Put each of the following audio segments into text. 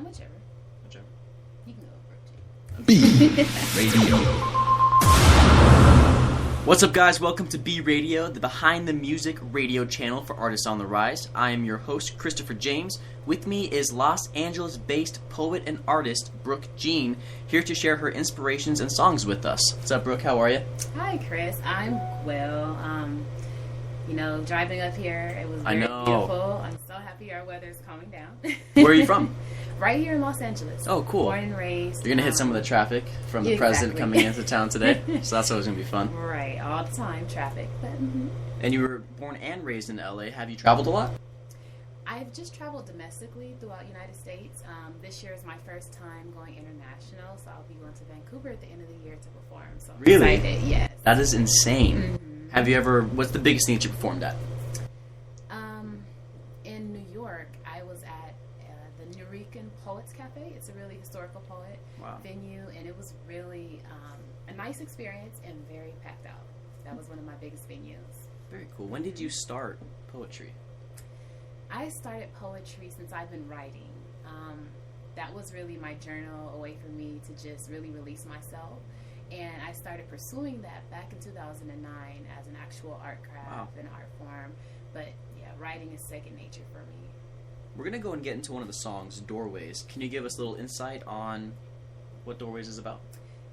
Whichever. Whichever. You can go Brooke B Radio. What's up, guys? Welcome to B Radio, the behind the music radio channel for artists on the rise. I am your host, Christopher James. With me is Los Angeles-based poet and artist Brooke Jean, here to share her inspirations and songs with us. What's up, Brooke? How are you? Hi, Chris. I'm well. Driving up here, it was very beautiful. I'm so happy our weather is calming down. Where are you from? Right here in Los Angeles. Oh, cool. Born and raised. You're going to hit some of the traffic from the president coming into town today, so that's always going to be fun. Right, all the time, traffic. But, And you were born and raised in LA. Have you traveled a lot? I've just traveled domestically throughout the United States. This year is my first time going international, so I'll be going to Vancouver at the end of the year to perform. So I'm really? excited, yes. That is insane. Have you ever, what's the biggest thing that you performed at? In New York, I was at the Nuyorican Poets Cafe. It's a really historical poet venue, and it was really a nice experience and very packed out. That was one of my biggest venues. Very cool. When did you start poetry? I started poetry since I've been writing. That was really my journal, a way for me to just really release myself. And I started pursuing that back in 2009 as an actual art craft and art form. But yeah, writing is second nature for me. We're going to go and get into one of the songs, Doorways. Can you give us a little insight on what Doorways is about?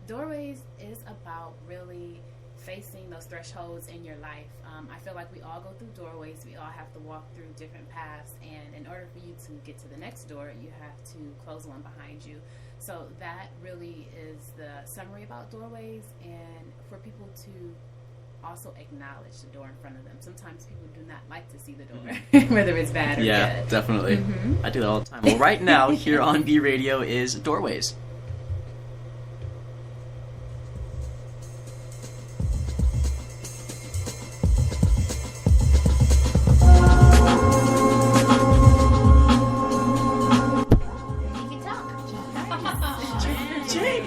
Doorways is about really facing those thresholds in your life. I feel like we all go through doorways. We all have to walk through different paths. And in order for you to get to the next door, you have to close one behind you. So that really is the summary about doorways, and for people to also acknowledge the door in front of them. Sometimes people do not like to see the door, whether it's bad or good. Yeah, definitely. I do that all the time. Well, right now, here on B Radio is Doorways.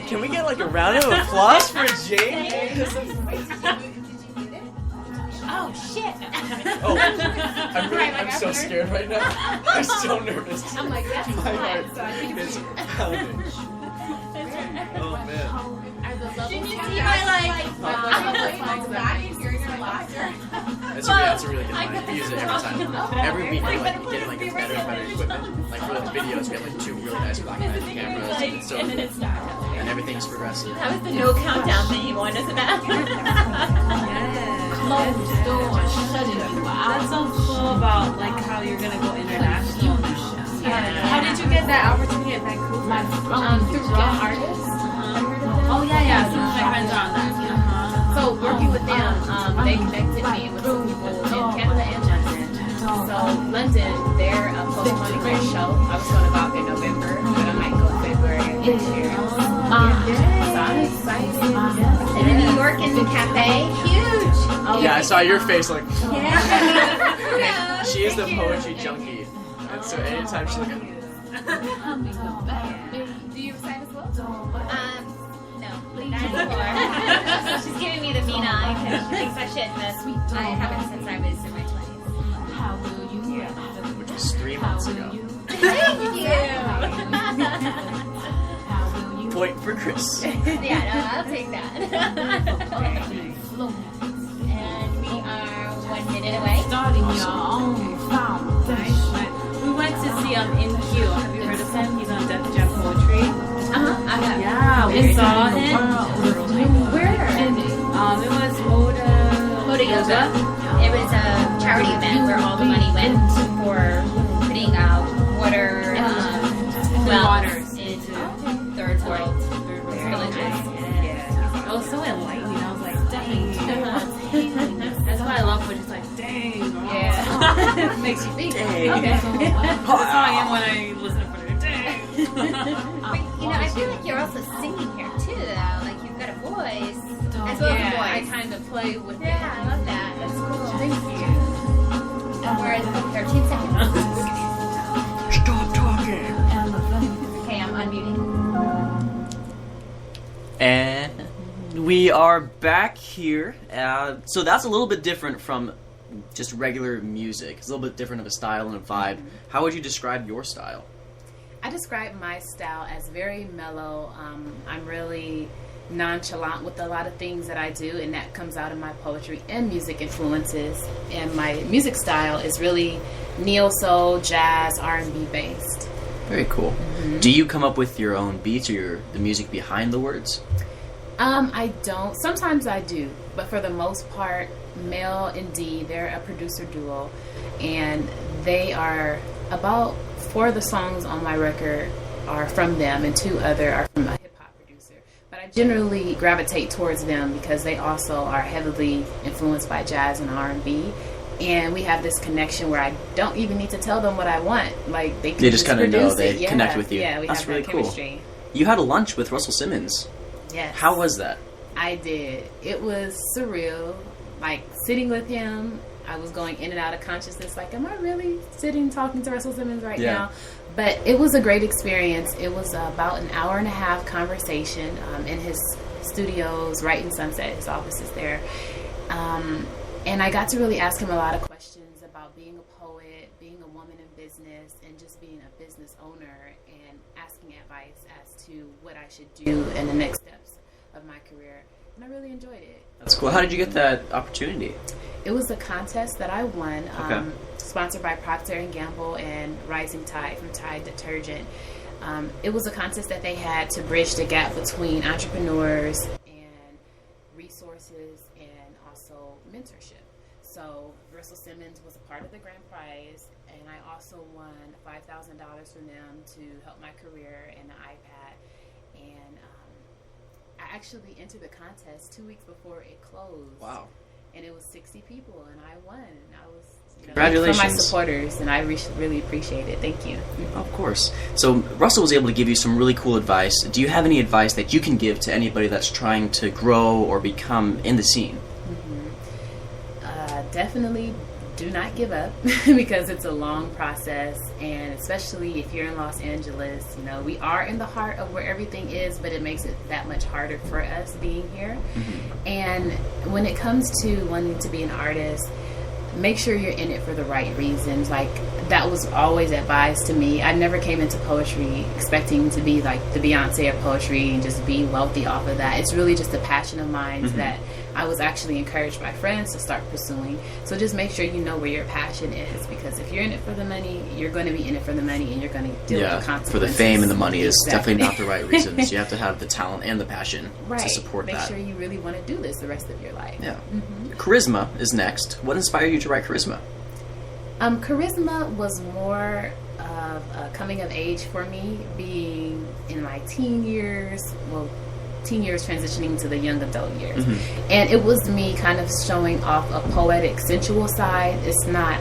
Can we get like a round of applause for Jane? Oh shit! Oh, I'm so scared right now. I'm so nervous. I'm like, that's my heart so I think is pounding. Oh man. Didn't you see my back and hearing her laughter? That's a really good line. We use it every time. Every week we're like getting like better and better equipment. Like for the videos, we have like 2 really nice black and white cameras. And it's so and then it stopped. and everything's progressive. That was the no countdown thing you warned us about. Close the door, shut it. That's so cool about like how you're gonna go international now. Yeah. How did you get that opportunity at Vancouver? through Raw Artists. Oh yeah. Some of my friends are on that. So working with them, they connected me with some people in Canada and London. So London, they're postponing their show. I was going to go out in November, but I might go in February of this year. So I'm excited. And in New York in the cafe, huge. Yeah, I saw your face like. Yeah. She is the poetry junkie, and so anytime she's like. Do you recite as well? No, not anymore. She's giving me the mean eye because she thinks I shouldn't. I haven't since I was in my 20s. Which was 3 months ago. Thank you. Point for Chris. Yeah, no, I'll take that. And we are 1 minute away. Starting your own foundation. We went to see InQ. Have you heard of him? He's on Def Jam Poetry. I have. Yeah, we saw him. Where? It was Moda Yoga. It was a charity event where all the money went for putting water wells into third world villages. Yeah. It was so enlightening. I was like, dang. That's why I love when it's like, dang. Yeah. It makes you think. Dang. Okay. That's how I am when I listen to it. Dang. But, I feel like you're also singing here too, though. Like you've got a voice as well as a I voice. kind of play with it. Yeah, I love that. That's cool. Thank you. We're at 13 seconds. Stop talking. Okay, I'm unmuting. And we are back here. So that's a little bit different from just regular music. It's a little bit different of a style and a vibe. How would you describe your style? I describe my style as very mellow. I'm really nonchalant with a lot of things that I do, and that comes out in my poetry and music influences. And my music style is really neo-soul, jazz, R&B based. Very cool. Mm-hmm. Do you come up with your own beats or the music behind the words? I don't. Sometimes I do, but for the most part, Mel and Dee, they're a producer duo, and they are about 4 of the songs on my record are from them, and 2 other are from a hip-hop producer. But I generally gravitate towards them because they also are heavily influenced by jazz and R&B, and we have this connection where I don't even need to tell them what I want. Like, they just kind of know, they connect with you. Yeah, we That's have really that cool. chemistry. You had a lunch with Russell Simmons. Yes. How was that? I did. It was surreal. Like, sitting with him, I was going in and out of consciousness. Like, am I really sitting talking to Russell Simmons right now? But it was a great experience. It was about an hour and a half conversation in his studios right in Sunset. His office is there. And I got to really ask him a lot of questions about being a poet, being a woman in business, and just being a business owner, and asking advice as to what I should do in the next steps of my career. And I really enjoyed it. That's cool. How did you get that opportunity? It was a contest that I won, Okay. sponsored by Procter & Gamble and Rising Tide from Tide Detergent. It was a contest that they had to bridge the gap between entrepreneurs and resources and also mentorship. So Russell Simmons was a part of the grand prize, and I also won $5,000 from them to help my career and an iPad. And I actually entered the contest 2 weeks before it closed. Wow. And it was 60 people, and I won. And I was, Congratulations. for my supporters, and I really appreciate it. Thank you. Of course. So Russell was able to give you some really cool advice. Do you have any advice that you can give to anybody that's trying to grow or become in the scene? Definitely do not give up because it's a long process, and especially if you're in Los Angeles, we are in the heart of where everything is, but it makes it that much harder for us being here. Mm-hmm. And when it comes to wanting to be an artist, make sure you're in it for the right reasons. Like, that was always advised to me. I never came into poetry expecting to be like the Beyonce of poetry and just be wealthy off of that. It's really just a passion of mine mm-hmm. that I was actually encouraged by friends to start pursuing. So just make sure you know where your passion is, because if you're in it for the money, you're going to be in it for the money, and you're going to deal with the consequences. For the fame and the money is definitely not the right reasons. You have to have the talent and the passion to support that. Make sure you really want to do this the rest of your life. Yeah. Mm-hmm. Charisma is next. What inspired you to write Charisma? Charisma was more of a coming of age for me, being in my teen years transitioning to the young adult years. Mm-hmm. And it was me kind of showing off a poetic, sensual side. It's not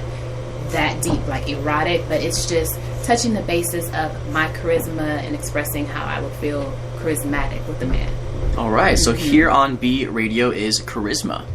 that deep, like erotic, but it's just touching the basis of my charisma and expressing how I would feel charismatic with a man. All right, so here on B Radio is Charisma.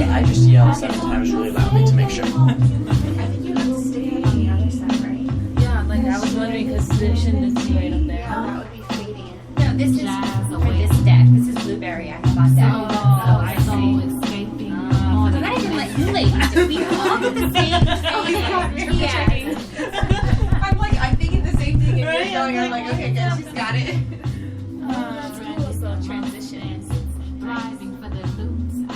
I just yell 7 times really loudly to make sure. Yeah, like I was wondering because shouldn't this be right up there? That would be fading. No, this is for this deck. This is blueberry. I bought that. Oh, I see. Escaping. So that I can let you ladies do. We all do the same thing. Yeah. I'm thinking the same thing, and you're going. I'm like, okay, good, she's got it. That's cool. So transitions. Driving for the loops. I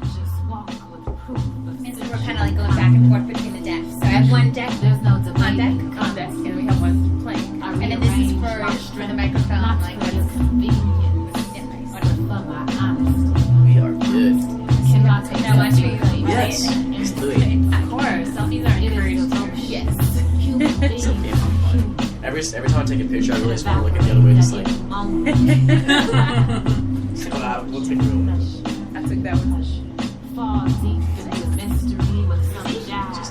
just walk with proof. And so we're kind of like going back and forth between the decks. So I have one deck. There's no on deck. On deck, and we have one playing. And then this is for the microphone. Like, for the convenience. yeah, nice. But for my honesty. We are good. Cannot take Now watch me. Yes, let's do it. Of course. Selfies are encouraged. Yes. Selfie. Every time I take a picture, I really just want to look at the other way, just like, we'll take a real one. I took that one. Fall deep in the mystery with some jazz.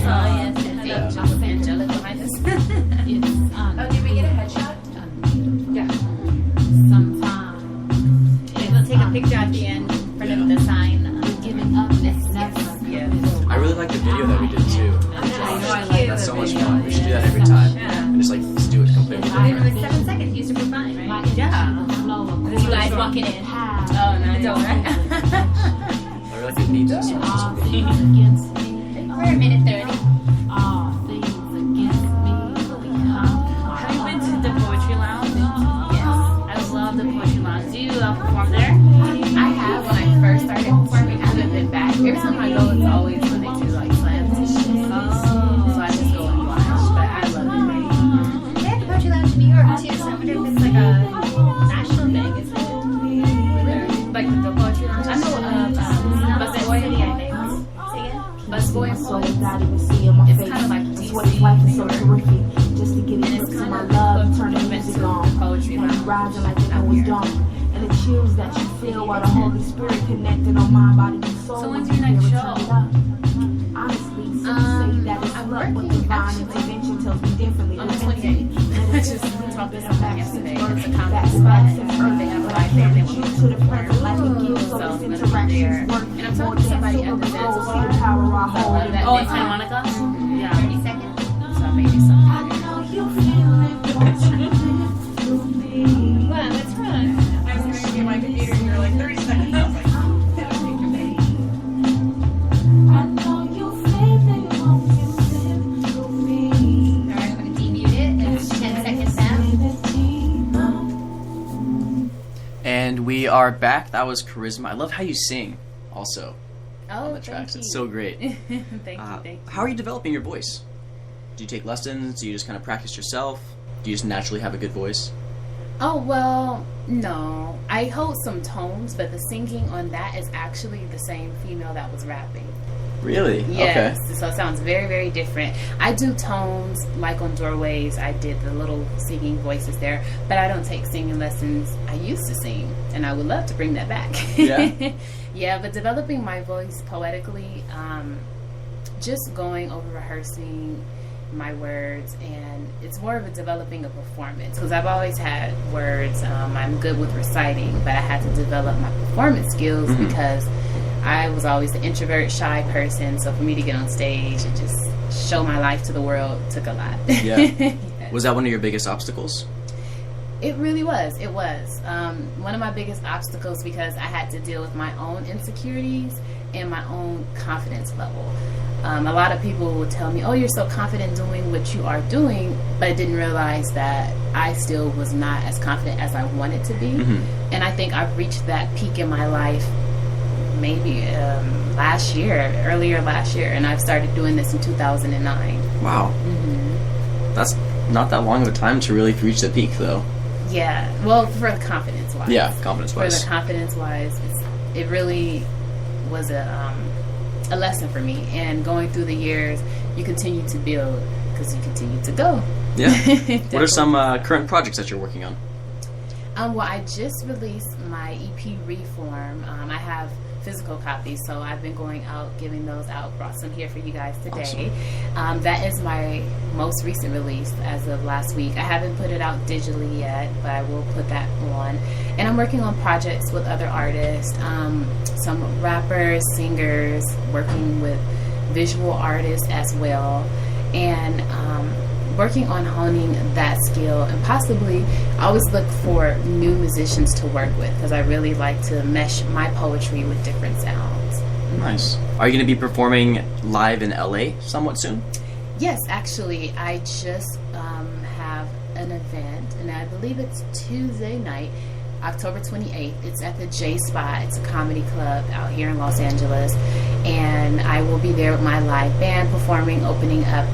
yes, angelic behind us. Oh, did we get a headshot? Yeah. Sometimes. We'll take a picture at the end in front of the sign. I really like the video that we did too. That's so much fun. We should do that every time. And just like do it completely It different. was 7 seconds. Used to be fine, right? Yeah. This you guys walking in. Oh, no, don't worry. I really like the beats and stuff. We're a minute 30. Have you been to the Poetry Lounge? Yes. I love the Poetry Lounge. Do you perform there? I have when I first started performing. I haven't been back. Every time I go, it's always when they do like slams and shit. So I just go and watch. But I love it. They have the Poetry Lounge in New York too, so I wonder if it's like a national thing. Is it? Like the poetry lounge. I know Busboy. City, I think. Say again? Busboy and Poets. It's kind of like DC. And it's kind of movement to the poetry lounge. And the chills that you feel while the Holy Spirit connected on my body and soul. So when's your next show? Honestly, some say that it's I'm luck, but working, divine actually, intervention tells me differently. On the 28th. I just talked about this yesterday. It's a comedy spot. They have a live band. They want to To the present life it gives, So so I'm this going to be there. interactions work. And I'm talking to somebody at the dance See bar. the power I I hold. love that. Oh, in venue. Santa Monica? Yeah. 30 seconds. So maybe something. I know you feel it, won't you feel me? Wow, that's fun. I was going to get my computer and you were like 30 seconds. I was like, that would take your baby. I know you feel it, won't you feel through me? Alright, I'm going to demute it. It's 10 seconds now. And we are back. That was Charisma. I love how you sing also Oh, on the tracks. thank It's you. so great. Thank you. Thank you. How are you developing your voice? Do you take lessons? Do you just kind of practice yourself? Do you just naturally have a good voice? Oh, well, no. I hold some tones, but the singing on that is actually the same female that was rapping. Really? Yes. Okay. So it sounds very, very different. I do tones like on Doorways. I did the little singing voices there, but I don't take singing lessons. I used to sing, and I would love to bring that back. Yeah? Yeah, but developing my voice poetically, just going over rehearsing my words, and it's more of a developing a performance, because I've always had words. I'm good with reciting, but I had to develop my performance skills because I was always the introvert, shy person. So for me to get on stage and just show my life to the world took a lot. Yeah. Yes. Was that one of your biggest obstacles? It really was. It was one of my biggest obstacles, because I had to deal with my own insecurities and my own confidence level. A lot of people would tell me, oh, you're so confident doing what you are doing, but I didn't realize that I still was not as confident as I wanted to be. And I think I've reached that peak in my life maybe earlier last year, and I've started doing this in 2009. Wow. That's not that long of a time to really reach the peak, though. Yeah, well, for the confidence-wise. Yeah, For confidence-wise. the confidence-wise, it really was a lesson for me. And going through the years, you continue to build because you continue to go. Yeah. What are some current projects that you're working on? Well, I just released my EP Reform. I have physical copies, so I've been going out, giving those out, brought some here for you guys today. Awesome. That is my most recent release as of last week. I haven't put it out digitally yet, but I will put that on. And I'm working on projects with other artists, some rappers, singers, working with visual artists as well, and working on honing that skill. And possibly I always look for new musicians to work with, because I really like to mesh my poetry with different sounds. Nice. Are you going to be performing live in LA somewhat soon? Yes, actually, I just have an event, and I believe it's Tuesday night, October 28th. It's at the J Spot. It's a comedy club out here in Los Angeles, and I will be there with my live band performing, opening up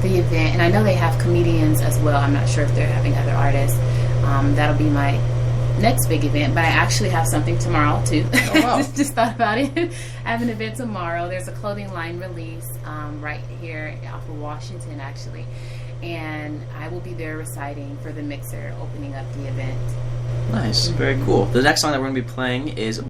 the event. And I know they have comedians as well. I'm not sure if they're having other artists. That'll be my next big event, but I actually have something tomorrow too. Oh, wow. just thought about it. I have an event tomorrow. There's a clothing line release right here off of Washington, actually, and I will be there reciting for the mixer, opening up the event. Nice. Very cool. The next song that we're going to be playing is